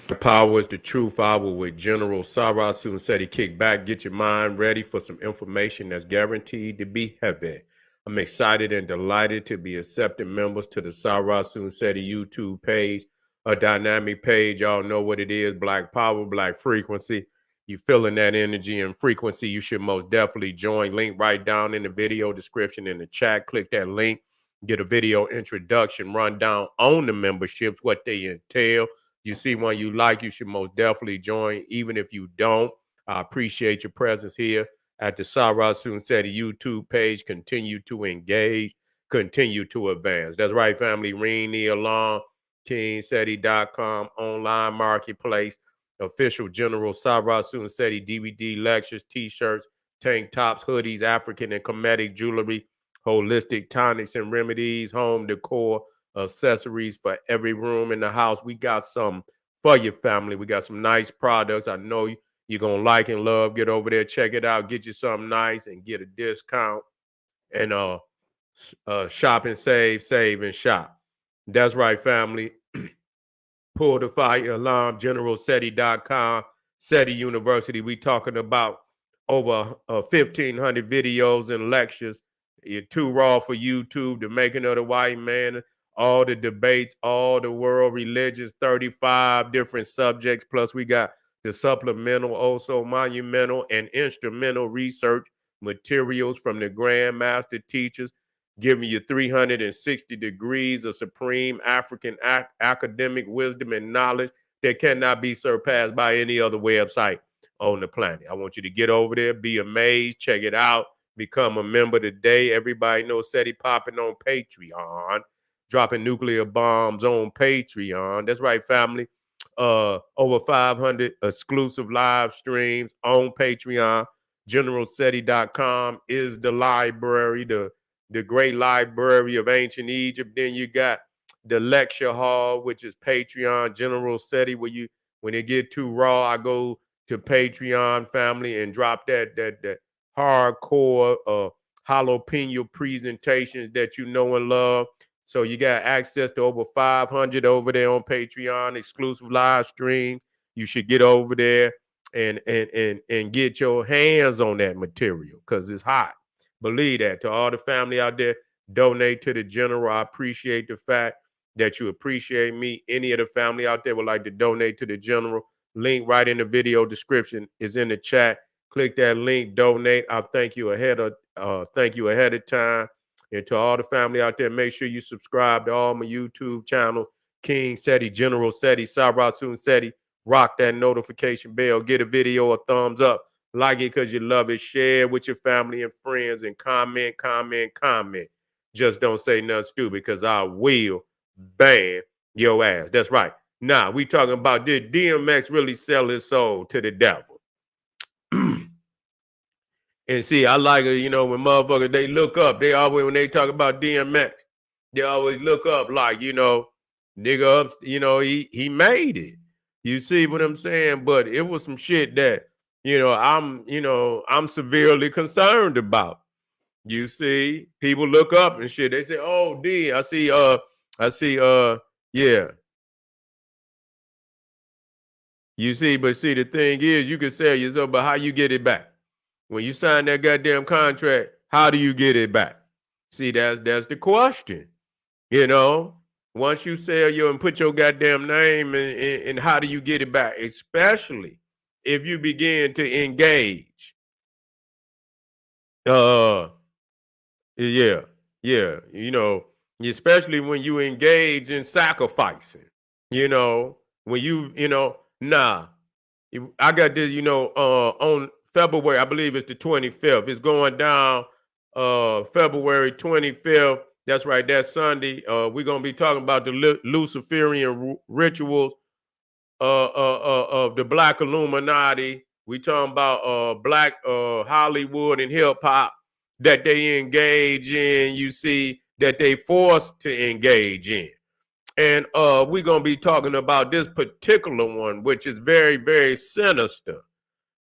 Power is the truth hour with General Sarah Sunseti. Kick back, get your mind ready for some information that's guaranteed to be heavy. I'm excited and delighted to be accepting members to the Sarah Sunseti YouTube page, a dynamic page. Y'all know what it is: Black Power, Black Frequency. You feeling that energy and frequency? You should most definitely join. Link right down in the video description in the chat. Click that link. Get a video introduction, rundown on the memberships, what they entail. You see one you like, you should most definitely join. Even if you don't, I appreciate your presence here at the Sarah Sunseti YouTube page. Continue to engage, continue to advance. That's right, family. Ring the alarm. KingSeti.com online marketplace. Official General Sarah Sunseti DVD lectures, t-shirts, tank tops, hoodies, African and Kemetic jewelry, holistic tonics and remedies, home decor, accessories for every room in the house. We got some for your family. We got some nice products. I know you're going to like and love. Get over there, check it out, get you something nice and get a discount. And shop and save and shop. That's right, family. Pull the fire alarm, generalseti.com, SETI University. We talking about over 1,500 videos and lectures. You're too raw for YouTube, the making of the white man, all the debates, all the world religions, 35 different subjects. Plus, we got the supplemental, also monumental and instrumental research materials from the grandmaster teachers, giving you 360 degrees of supreme African academic wisdom and knowledge that cannot be surpassed by any other website on the planet. I want you to get over there, be amazed, check it out, become a member today. Everybody knows SETI popping on Patreon, dropping nuclear bombs on Patreon. That's right, family. Over 500 exclusive live streams on Patreon. GeneralSeti.com is the library, the great library of ancient Egypt. Then you got the lecture hall, which is Patreon, General SETI, where you, when it get too raw, I go to Patreon family and drop that hardcore jalapeno presentations that you know and love. So you got access to over 500 over there on Patreon, exclusive live stream. You should get over there and get your hands on that material because it's hot. Believe that. To all the family out there, donate to the general. I appreciate the fact that you appreciate me. Any of the family out there would like to donate to the general, link right in the video description is in the chat. Click that link, donate. I'll thank you ahead of time. And to all the family out there, make sure you subscribe to all my YouTube channels, King SETI, General SETI, Sarah Sunseti. Rock that notification bell. Get a video a thumbs up. Like it because you love it. Share with your family and friends and comment. Just don't say nothing stupid because I will ban your ass. That's right. Now, we talking about, did DMX really sell his soul to the devil? And see, I like it, when motherfuckers, they look up. They always, when they talk about DMX, they always look up like, nigga up, he made it. You see what I'm saying? But it was some shit that, I'm severely concerned about. You see, people look up and shit. They say, "Oh, D, I see, yeah." You see, but see, the thing is, you can sell yourself, but how you get it back? When you sign that goddamn contract, how do you get it back? See, that's the question. Once you sell your and put your goddamn name and how do you get it back? Especially if you begin to engage. Yeah, yeah. Especially when you engage in sacrificing. When nah. I got this, on February, I believe it's the 25th. It's going down February 25th. That's right, that's Sunday. We're gonna be talking about the Luciferian rituals of the Black Illuminati. We talking about Black Hollywood and hip hop that they engage in. You see that they forced to engage in. And we're going to be talking about this particular one, which is very, very sinister.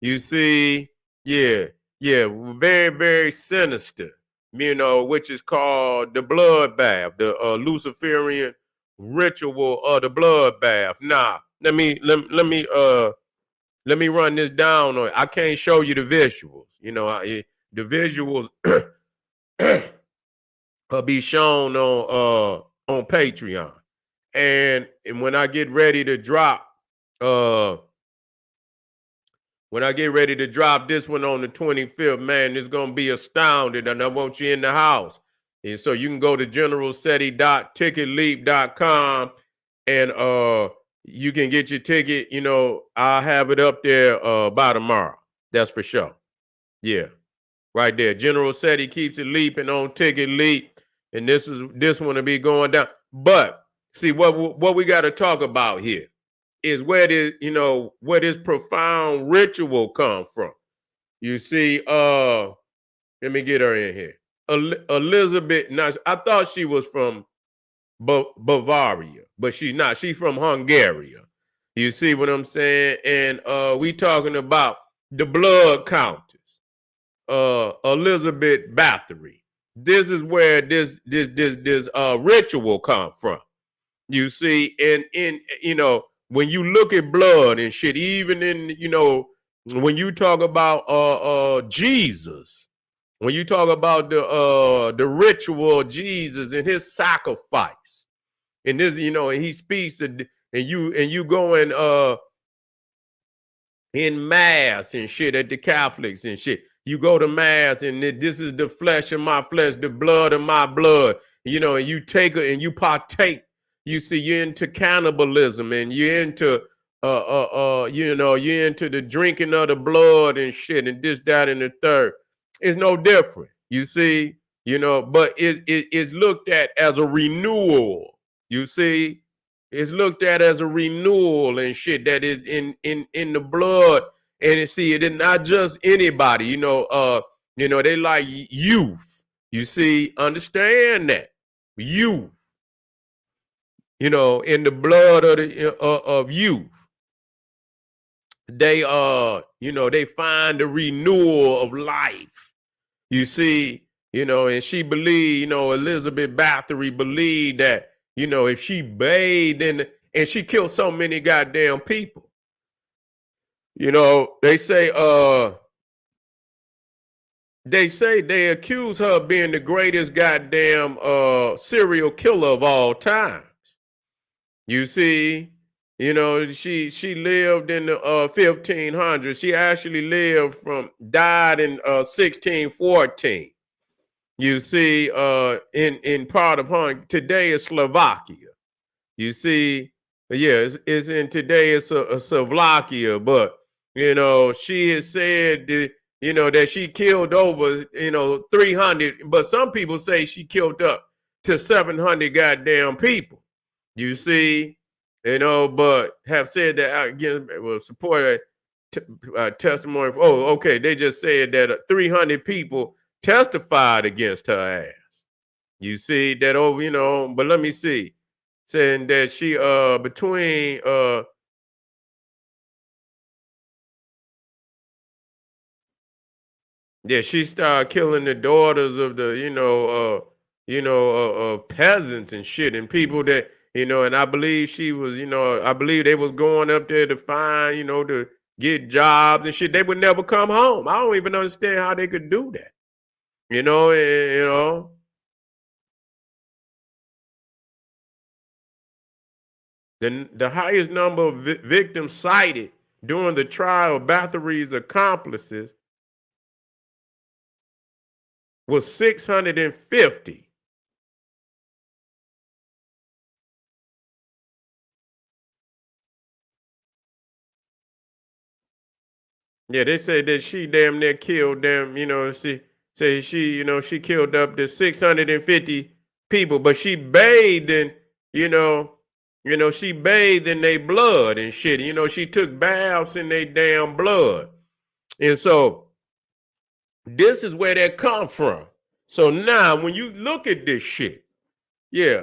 You see, yeah, very, very sinister, which is called the bloodbath, the Luciferian ritual of the bloodbath. Now, let me run this down. I can't show you the visuals. You know, the visuals will be shown on Patreon. And when I get ready to drop when I get ready to drop this one on the 25th, man, it's gonna be astounded, and I want you in the house. And so you can go to generalseti.ticketleap.com and you can get your ticket. You know, I'll have it up there by tomorrow. That's for sure. Yeah, right there. General Seti keeps it leaping on Ticket Leap, and this one will be going down. But see what we got to talk about here is where this profound ritual come from. You see, let me get her in here. Elizabeth, now I thought she was from Bavaria, but she's not. She's from Hungary. You see what I'm saying? And we talking about the blood countess, Elizabeth Bathory. This is where this ritual come from. You see, and in when you look at blood and shit, even in when you talk about Jesus, when you talk about the ritual of Jesus and his sacrifice, and this, and he speaks and you go in mass and shit at the Catholics and shit. You go to mass and this is the flesh of my flesh, the blood of my blood, and you take it and you partake. You see, you're into cannibalism and you're into you're into the drinking of the blood and shit and this, that, and the third. It's no different. You see, but it's looked at as a renewal. You see, it's looked at as a renewal and shit that is in the blood. And it is not just anybody, they like youth. You see, understand that. Youth. In the blood of youth. They they find the renewal of life. You see, and she believed, Elizabeth Bathory believed that, if she bathed and she killed so many goddamn people. They say they accuse her of being the greatest goddamn serial killer of all times. You see, she lived in the 1500s. She actually died in 1614. You see, in part of Hungary. Today is Slovakia. You see, yeah, it's in today it's Slovakia, but she has said that, that she killed over 300, but some people say she killed up to 700 goddamn people. You see, but have said that again will support testimony. Oh, okay, they just said that 300 people testified against her ass. You see that over, but let me see. Saying that she between she started killing the daughters of the peasants and shit and people that and I believe she was I believe they was going up there to find to get jobs and shit. They would never come home. I don't even understand how they could do that. The highest number of victims cited during the trial of Bathory's accomplices was 650. Yeah, they said that she damn near killed them. She say she killed up to 650 people, but she bathed in she bathed in their blood and shit. She took baths in their damn blood, and so this is where that come from. So now when you look at this shit, yeah,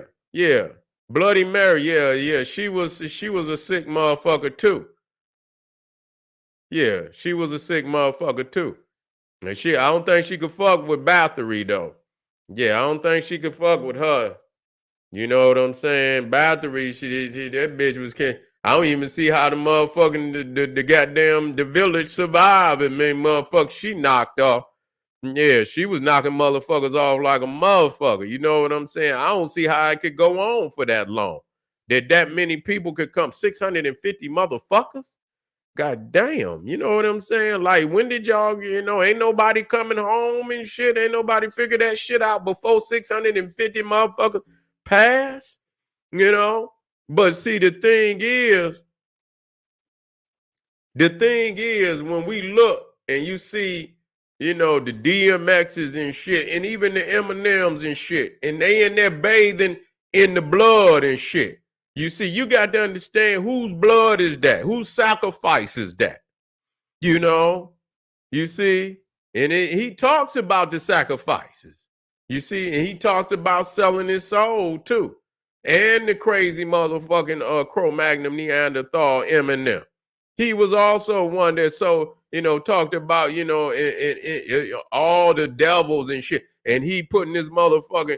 Bloody Mary, yeah, she was a sick motherfucker too. Yeah, she was a sick motherfucker too. And I don't think she could fuck with Bathory though. Yeah, I don't think she could fuck with her. You know what I'm saying? Bathory, she that bitch was I don't even see how the motherfucking the goddamn the village survived and made motherfucker she knocked off. Yeah, she was knocking motherfuckers off like a motherfucker. You know what I'm saying? I don't see how it could go on for that long. That many people could come, 650 motherfuckers. God damn, you know what I'm saying? Like, when did y'all, ain't nobody coming home and shit? Ain't nobody figure that shit out before 650 motherfuckers pass, you know? But see, the thing is, when we look and you see, the DMXs and shit, and even the Eminems and shit, and they in there bathing in the blood and shit. You see, you got to understand whose blood is that? Whose sacrifice is that? You know, you see, and he talks about the sacrifices. You see, and he talks about selling his soul too, and the crazy motherfucking Cro-Magnon Neanderthal Eminem. He was also one that talked about all the devils and shit, and he putting this motherfucking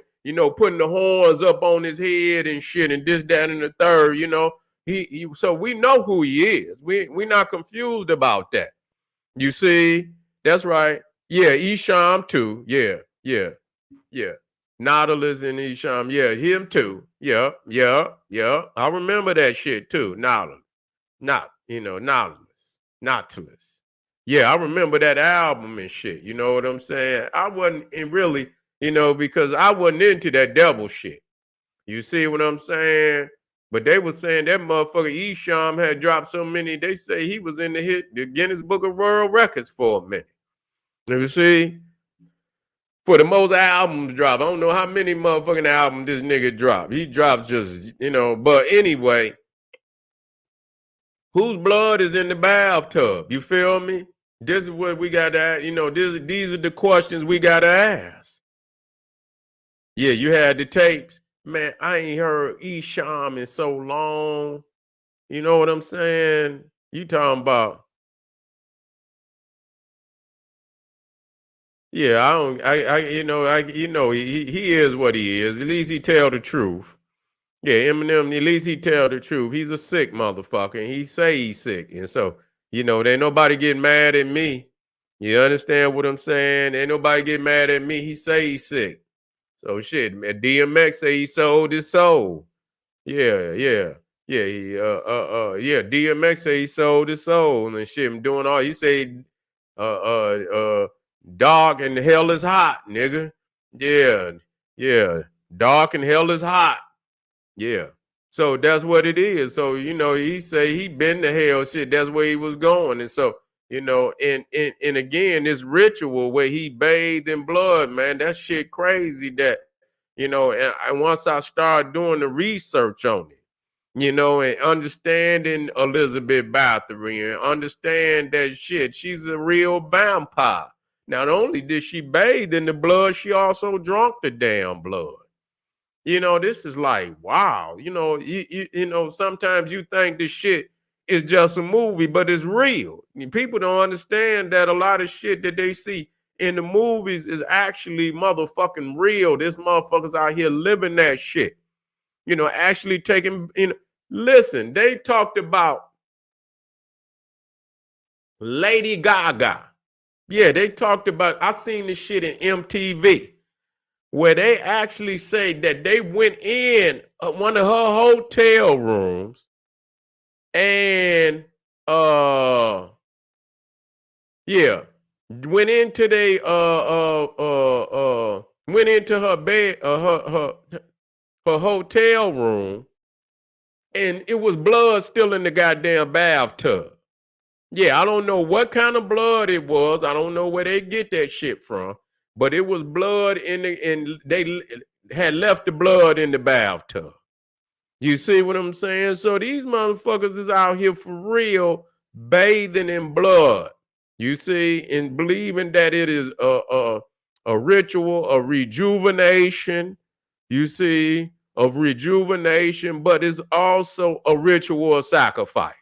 putting the horns up on his head and shit, and this, that, and the third. So we know who he is. We not confused about that. You see, that's right. Yeah, Esham too. Yeah. Nautilus and Esham. Yeah, him too. Yeah. I remember that shit too. Nautilus. Nautilus. Yeah, I remember that album and shit. You know what I'm saying? I wasn't really, because I wasn't into that devil shit. You see what I'm saying? But they were saying that motherfucker Esham had dropped so many. They say he was in the Guinness Book of World Records for a minute. You see? For the most albums dropped. I don't know how many motherfucking albums this nigga dropped. He drops just, but anyway, whose blood is in the bathtub? You feel me? This is what we got to, these are the questions we got to ask. Yeah, you had the tapes. Man, I ain't heard Esham in so long. You know what I'm saying? You talking about? Yeah, he is what he is. At least he tell the truth. Yeah, Eminem, at least he tell the truth. He's a sick motherfucker, and he say he's sick. And so, there ain't nobody getting mad at me. You understand what I'm saying? Ain't nobody get mad at me. He say he's sick. So shit, DMX say he sold his soul. Yeah. DMX say he sold his soul and shit. I'm doing all. He say, dark and hell is hot, nigga. Yeah. Dark and hell is hot. Yeah. So that's what it is. So he say he been to hell. Shit, that's where he was going. And so and again, this ritual where he bathed in blood, man, that shit crazy. That and once I started doing the research on it, and understanding Elizabeth Bathory and understand that shit, she's a real vampire. Not only did she bathe in the blood, she also drank the damn blood. This is like, wow. Sometimes you think this shit is just a movie, but it's real. People don't understand that a lot of shit that they see in the movies is actually motherfucking real. This motherfuckers out here living that shit. Actually taking, listen, they talked about Lady Gaga. Yeah, they talked about, I seen this shit in MTV where they actually say that they went in one of her hotel rooms and went into went into her bed, her hotel room, and it was blood still in the goddamn bathtub. Yeah, I don't know what kind of blood it was. I don't know where they get that shit from, but it was blood and they had left the blood in the bathtub. You see what I'm saying? So these motherfuckers is out here for real, bathing in blood. You see, and believing that it is a ritual, a rejuvenation. You see, of rejuvenation, but it's also a ritual of sacrifice.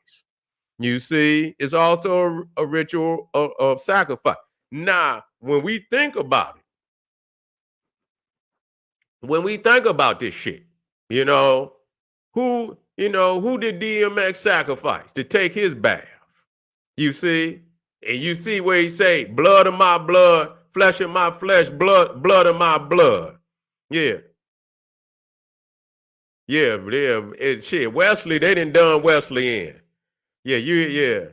You see, it's also a ritual of sacrifice. Now, when we think about this shit, who You know, who did DMX sacrifice to take his bath? You see? And you see where he say, blood of my blood, flesh of my flesh, blood of my blood. Yeah. Yeah, yeah. Shit. Wesley, they didn't done Wesley in. Yeah, yeah.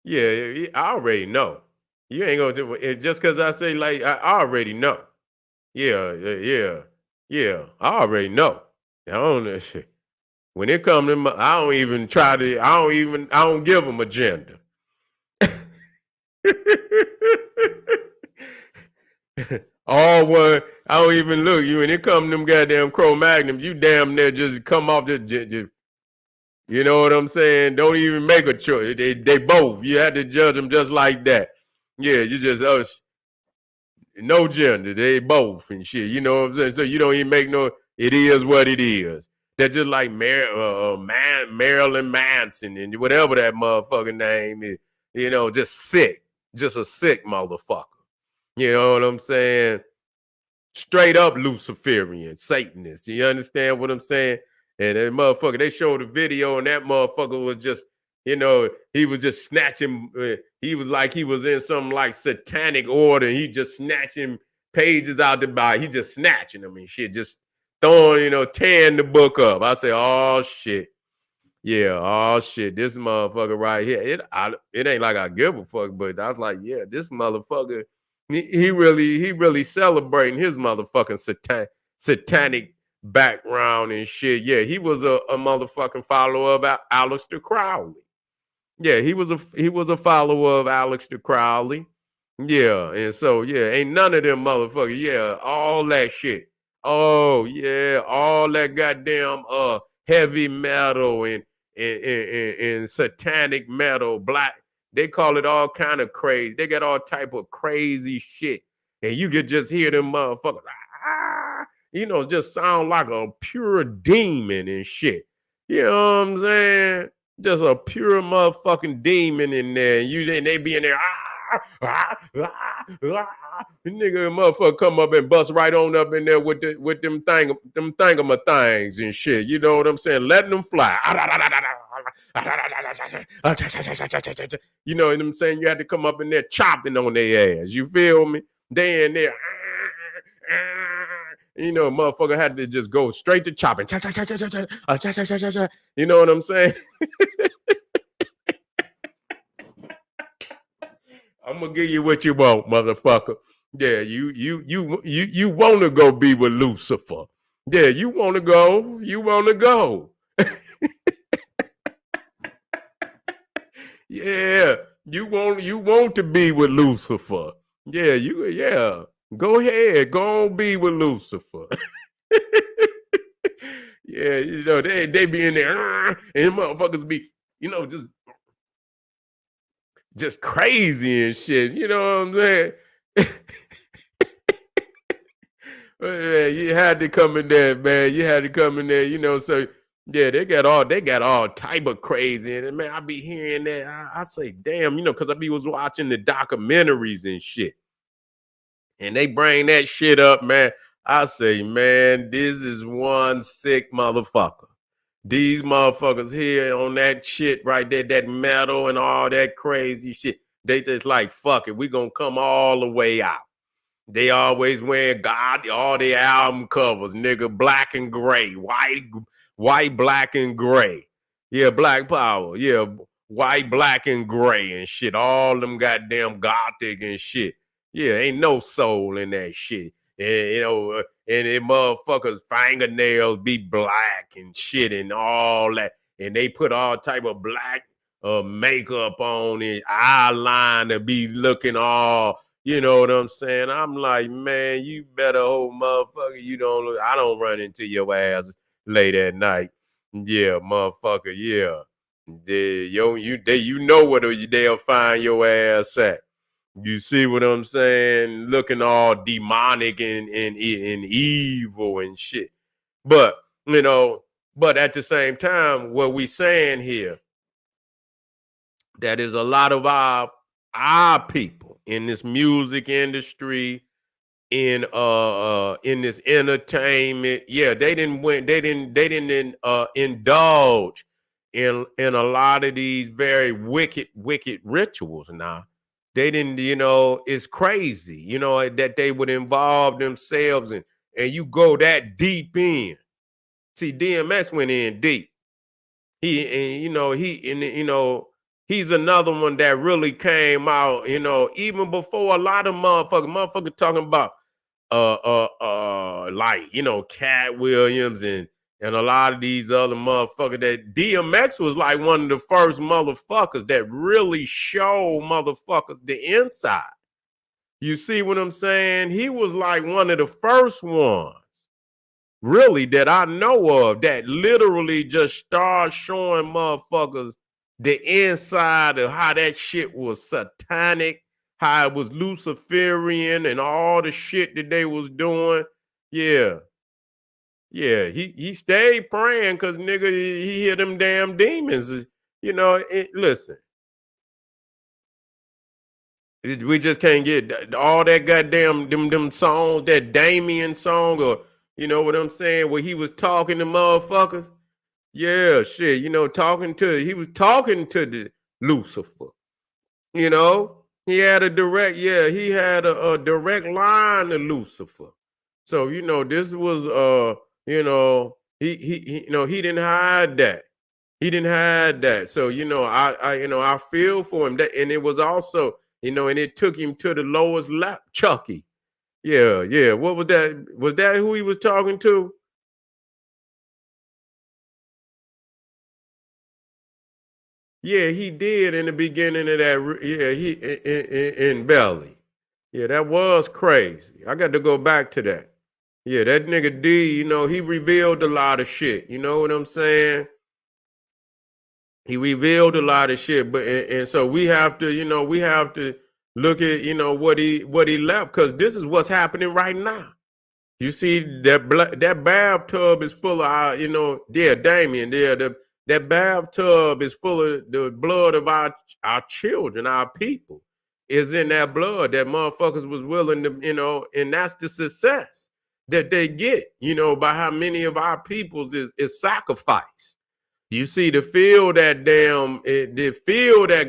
Yeah, I already know. You ain't gonna do it just because I say like I already know. Yeah. I already know. I don't know shit. When it come to I don't even try to. I don't give them agenda. All one. I don't even look you. When it come to them goddamn Cro Magnums, you damn near just come off just you know what I'm saying? Don't even make a choice. They both. You had to judge them just like that. Yeah, you just no gender. They both and shit. You know what I'm saying? So you don't even make no. It is what it is. They're just like Marilyn Manson and whatever that motherfucking name is. You know, just sick. Just a sick motherfucker. You know what I'm saying? Straight up Luciferian, Satanist. You understand what I'm saying? And that motherfucker, they showed the video, and that motherfucker was just, you know, he was just snatching. He was like he was in some like satanic order. He just snatching pages out the Bible. He just snatching them and shit, just throwing, tearing the book up. I say, oh shit. Yeah, oh shit, this motherfucker right here. It ain't like I give a fuck, but I was like, yeah, this motherfucker, he really celebrating his motherfucking satanic background and shit. Yeah, he was a motherfucking follower of Aleister Crowley. Yeah, he was a follower of Aleister Crowley. Yeah, and so yeah, ain't none of them motherfuckers. Yeah, all that shit. Oh yeah, all that goddamn heavy metal and satanic metal, black. They call it all kind of crazy. They got all type of crazy shit, and you could just hear them motherfuckers. Just sound like a pure demon and shit. You know what I'm saying? Just a pure motherfucking demon in there. And they be in there. Nigga, motherfucker come up and bust right on up in there with them things and shit. You know what I'm saying? Letting them fly. You know what I'm saying? You had to come up in there chopping on their ass. You feel me? They in there. Motherfucker had to just go straight to chopping. You know what I'm saying? I'm gonna give you what you want, motherfucker. Yeah, you want to go be with Lucifer. Yeah, you want to go. You want to go. Yeah, you want to be with Lucifer. Yeah. Go ahead, go on be with Lucifer. Yeah, they be in there and motherfuckers be, just crazy and shit. You know what I'm saying? You had to come in there, man. You had to come in there, so yeah, they got all type of crazy. And man, I be hearing that. I say, damn, because I was watching the documentaries and shit. And they bring that shit up, man. I say, man, this is one sick motherfucker. These motherfuckers here on that shit right there, that metal and all that crazy shit. They just like, fuck it. We gonna come all the way out. They always wearing all the album covers, nigga, black and gray, white, black and gray. Yeah, black power. Yeah, white, black and gray and shit. All them goddamn gothic and shit. Yeah, ain't no soul in that shit. And it motherfuckers' fingernails be black and shit and all that. And they put all type of black makeup on it, eyeliner be looking all, you know what I'm saying? I'm like, man, you better hope, motherfucker, I don't run into your ass late at night. Yeah, motherfucker, yeah. You know where they'll find your ass at. You see what I'm saying? Looking all demonic and evil and shit. But, but at the same time, what we saying here, that is a lot of our people in this music industry, in this entertainment. Yeah, they didn't indulge in a lot of these very wicked rituals. Now they didn't, it's crazy, that they would involve themselves and you go that deep in. See, DMX went in deep. He's another one that really came out, even before a lot of motherfuckers talking about like, Cat Williams and a lot of these other motherfuckers. That DMX was like one of the first motherfuckers that really showed motherfuckers the inside. You see what I'm saying? He was like one of the first ones really that I know of that literally just start showing motherfuckers the inside of how that shit was satanic, how it was Luciferian and all the shit that they was doing. Yeah. Yeah, he stayed praying because nigga, he hear them damn demons. Listen, we just can't get all that goddamn them songs, that Damien song, or you know what I'm saying, where he was talking to motherfuckers. Yeah, shit, he was talking to the Lucifer. He had he had a direct line to Lucifer. So this was he didn't hide that. He didn't hide that. So I feel for him. That, and it was also and it took him to the lowest lap. Chucky. Yeah, yeah. What was that? Was that who he was talking to? Yeah, he did in the beginning of that. Yeah, he in Belly. Yeah, that was crazy. I got to go back to that. Yeah, that nigga D, he revealed a lot of shit. You know what I'm saying? He revealed a lot of shit, but and so we have to, look at, what he left, because this is what's happening right now. You see that bathtub is full of Damien, that bathtub is full of the blood of our children, our people is in that blood that motherfuckers was willing to, and that's the success that they get, by how many of our peoples is sacrificed. You see, to fill that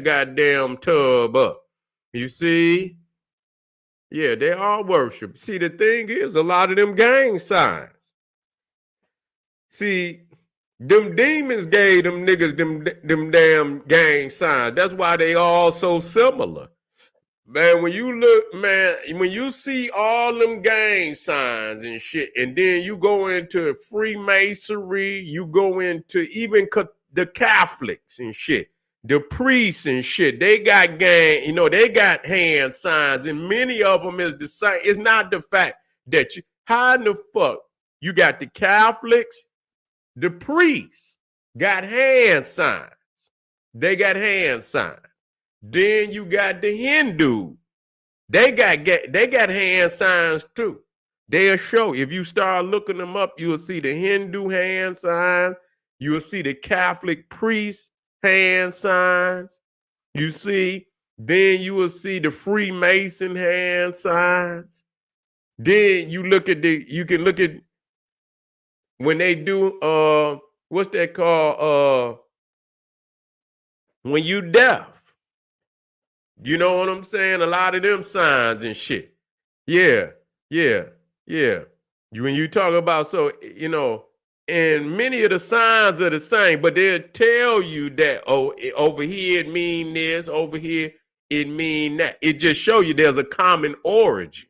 goddamn tub up. You see? Yeah, they all worship. See, the thing is, a lot of them gang signs. See, them demons gave them niggas them damn gang signs. That's why they all so similar. Man, when you look, man, when you see all them gang signs and shit, and then you go into Freemasonry, you go into even the Catholics and shit, the priests and shit, they got gang, they got hand signs, and many of them is the same. It's not the fact that how in the fuck you got the Catholics, the priests got hand signs. They got hand signs. Then you got the Hindu. They got hand signs too. They'll show. If you start looking them up, you'll see the Hindu hand signs. You'll see the Catholic priest hand signs. You see, then you will see the Freemason hand signs. Then you can look at when they do what's that called? When you deaf. You know what I'm saying? A lot of them signs and shit. Yeah, yeah, yeah. When you talk about, and many of the signs are the same, but they'll tell you that, over here it mean this, over here it mean that. It just show you there's a common origin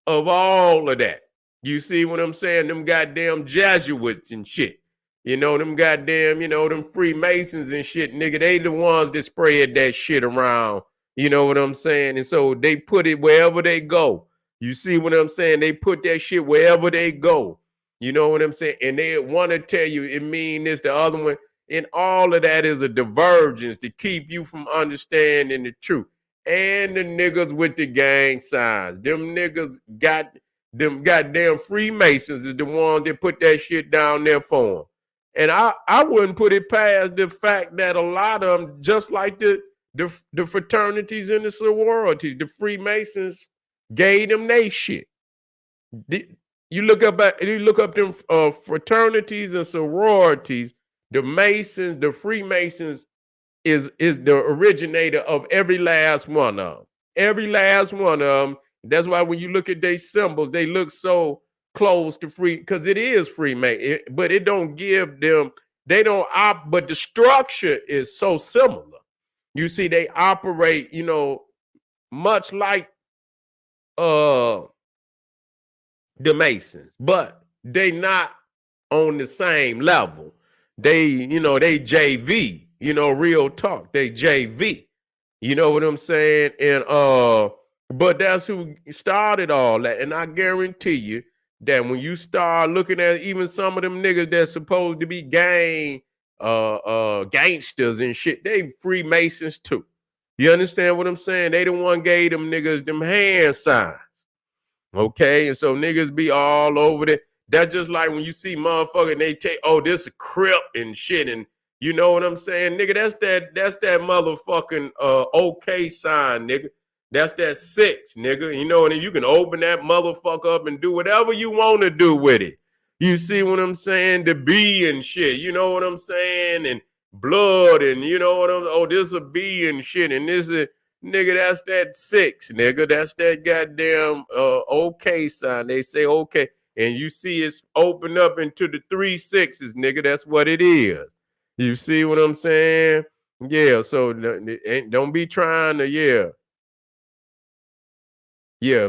of all of that. You see what I'm saying? Them goddamn Jesuits and shit. Them goddamn, them Freemasons and shit, nigga, they the ones that spread that shit around. You know what I'm saying? And so they put it wherever they go. You see what I'm saying? They put that shit wherever they go. You know what I'm saying? And they want to tell you it mean this, the other one. And all of that is a divergence to keep you from understanding the truth. And the niggas with the gang signs. Them niggas got them goddamn Freemasons is the ones that put that shit down there for them. And I wouldn't put it past the fact that a lot of them, just like the fraternities and the sororities, the Freemasons gave them they shit. You look up them fraternities and sororities. The Masons, the Freemasons is the originator of every last one of them. Every last one of them. That's why when you look at their symbols, they look so close to free, because it is Freemason, but it don't give them, they don't opt, but the structure is so similar. You see, they operate, much like the Masons, but they not on the same level. They JV, real talk. They JV. You know what I'm saying? And but that's who started all that. And I guarantee you that when you start looking at even some of them niggas that's supposed to be gangsters and shit, they Freemasons too. You understand what I'm saying? They the one gave them niggas them hand signs. Okay, and so niggas be all over there. That's just like when you see motherfucker and they take, oh, this a Crip and shit, and you know what I'm saying, nigga? That's that motherfucking OK sign, nigga. That's that 6, nigga. You know, and you can open that motherfucker up and do whatever you want to do with it. You see what I'm saying? The B and shit. You know what I'm saying? And blood and you know what I'm. Oh, this a B and shit, and this is. Nigga, that's that 6, nigga. That's that goddamn OK sign. They say okay, and you see it's open up into the 3 6s, nigga. That's what it is. You see what I'm saying? Yeah. So don't be trying to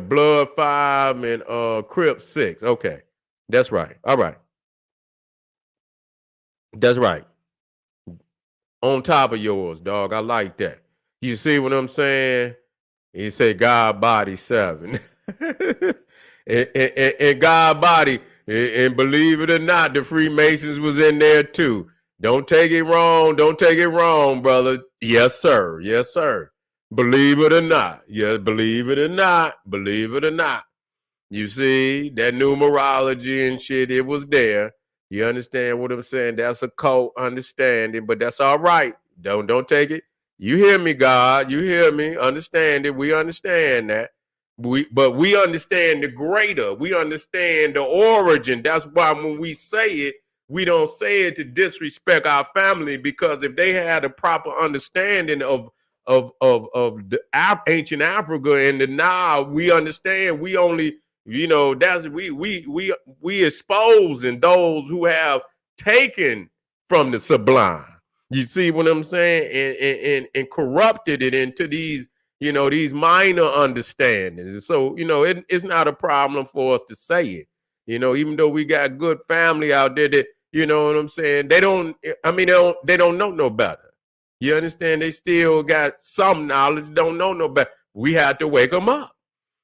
blood 5 and Crip 6. Okay, that's right. All right, that's right. On top of yours, dog. I like that. You see what I'm saying? He said God body 7. and God body, and believe it or not, the Freemasons was in there too. Don't take it wrong. Don't take it wrong, brother. Yes, sir. Yes, sir. Believe it or not. Yes, believe it or not. Believe it or not. You see, that numerology and shit, it was there. You understand what I'm saying? That's a cult understanding, but that's all right. Don't take it. You hear me, God. You hear me. Understand it. We understand that. But we understand the greater. We understand the origin. That's why when we say it, we don't say it to disrespect our family, because if they had a proper understanding of the ancient Africa and the Nile, we understand. We only, that's we exposing those who have taken from the sublime. You see what I'm saying? And corrupted it into these, these minor understandings. So, it's not a problem for us to say it. Even though we got good family out there that, you know what I'm saying? They don't know no better. You understand? They still got some knowledge, don't know no better. We had to wake them up.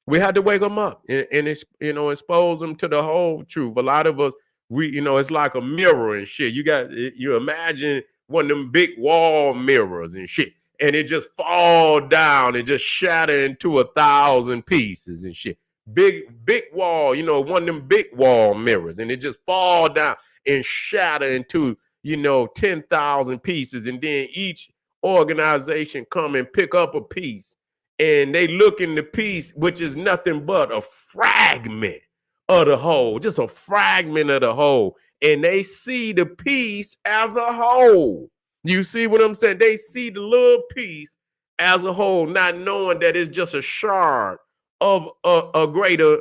We had to wake them up and expose them to the whole truth. A lot of us, it's like a mirror and shit. You imagine one of them big wall mirrors and shit, and it just fall down and just shatter into 1,000 pieces and shit. Big wall, one of them big wall mirrors, and it just fall down and shatter into 10,000 pieces, and then each organization come and pick up a piece, and they look in the piece, which is nothing but a fragment of the whole, just a fragment of the whole, and they see the piece as a whole. You see what I'm saying? They see the little piece as a whole, not knowing that it's just a shard of a greater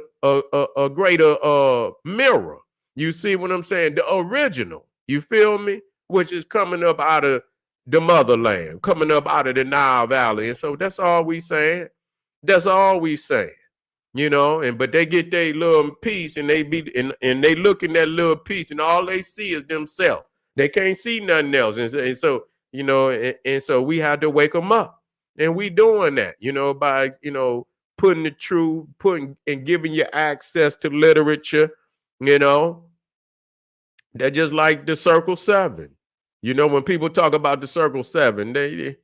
mirror. You see what I'm saying? The original. You feel me? Which is coming up out of the motherland, coming up out of the Nile Valley. And so that's all we saying. That's all we saying. But they get their little piece and they look in that little piece and all they see is themselves. They can't see nothing else. And so, and so we had to wake them up. And we doing that, by, putting the truth, and giving you access to literature, They're just like the Circle 7. When people talk about the Circle 7, they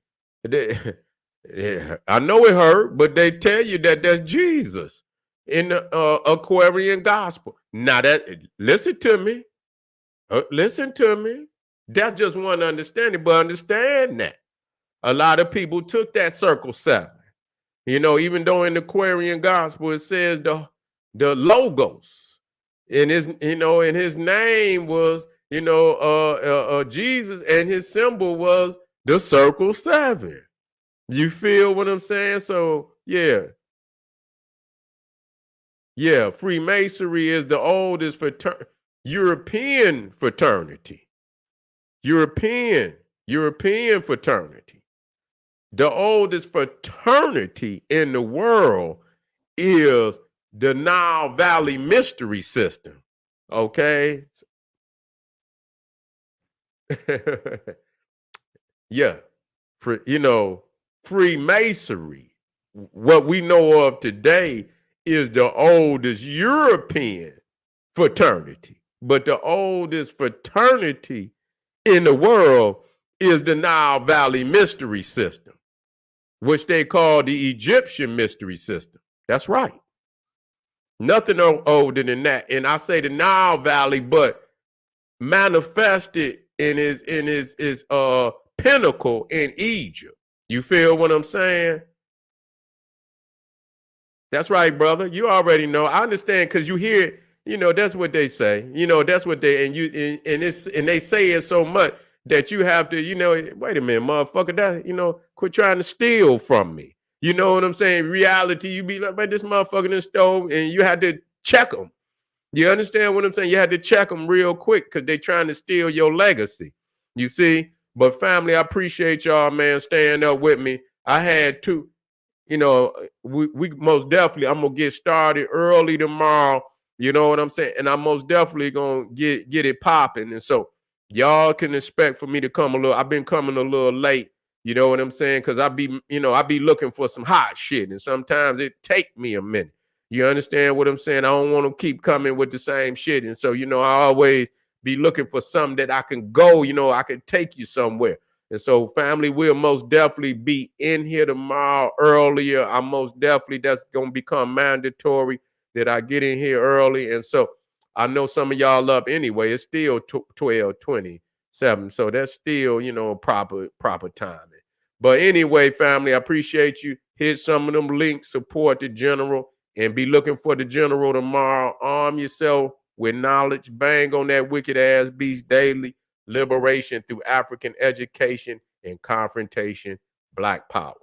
I know it hurt, but they tell you that that's Jesus in the Aquarian gospel. Now listen to me. Listen to me. That's just one understanding, but understand that a lot of people took that Circle 7. Even though in the Aquarian gospel it says the logos. And his, and his name was, Jesus, and his symbol was the circle 7. You feel what I'm saying? So yeah. Yeah, Freemasonry is the oldest European fraternity. European fraternity. The oldest fraternity in the world is the Nile Valley Mystery System. Okay? Yeah. Freemasonry, what we know of today, is the oldest European fraternity. But the oldest fraternity in the world is the Nile Valley Mystery System, which they call the Egyptian Mystery System. That's right. Nothing older than that. And I say the Nile Valley, but manifested in his pinnacle in Egypt. You feel what I'm saying? That's right, brother. You already know. I understand because you hear, that's what they say. That's what they and they say it so much that you have to, wait a minute, motherfucker, that, quit trying to steal from me. You know what I'm saying? Reality, you be like, man, this motherfucker in the stove, and you had to check them. You understand what I'm saying? You had to check them real quick because they're trying to steal your legacy. You see? But family, I appreciate y'all, man, staying up with me. I had to, we most definitely, I'm going to get started early tomorrow. You know what I'm saying? And I'm most definitely going to get it popping. And so y'all can expect for me to come I've been coming a little late. You know what I'm saying? Because I be looking for some hot shit. And sometimes it take me a minute. You understand what I'm saying? I don't want to keep coming with the same shit. And so, I always be looking for something that I can go, I can take you somewhere. And so, family, we'll most definitely be in here tomorrow earlier. I'm most definitely, that's going to become mandatory that I get in here early. And so I know some of y'all up anyway. It's still 12:27. So that's still, proper timing. But anyway, family, I appreciate you. Hit some of them links, support the general, and be looking for the general tomorrow. Arm yourself with knowledge. Bang on that wicked ass beast daily. Liberation through African education and confrontation. Black power.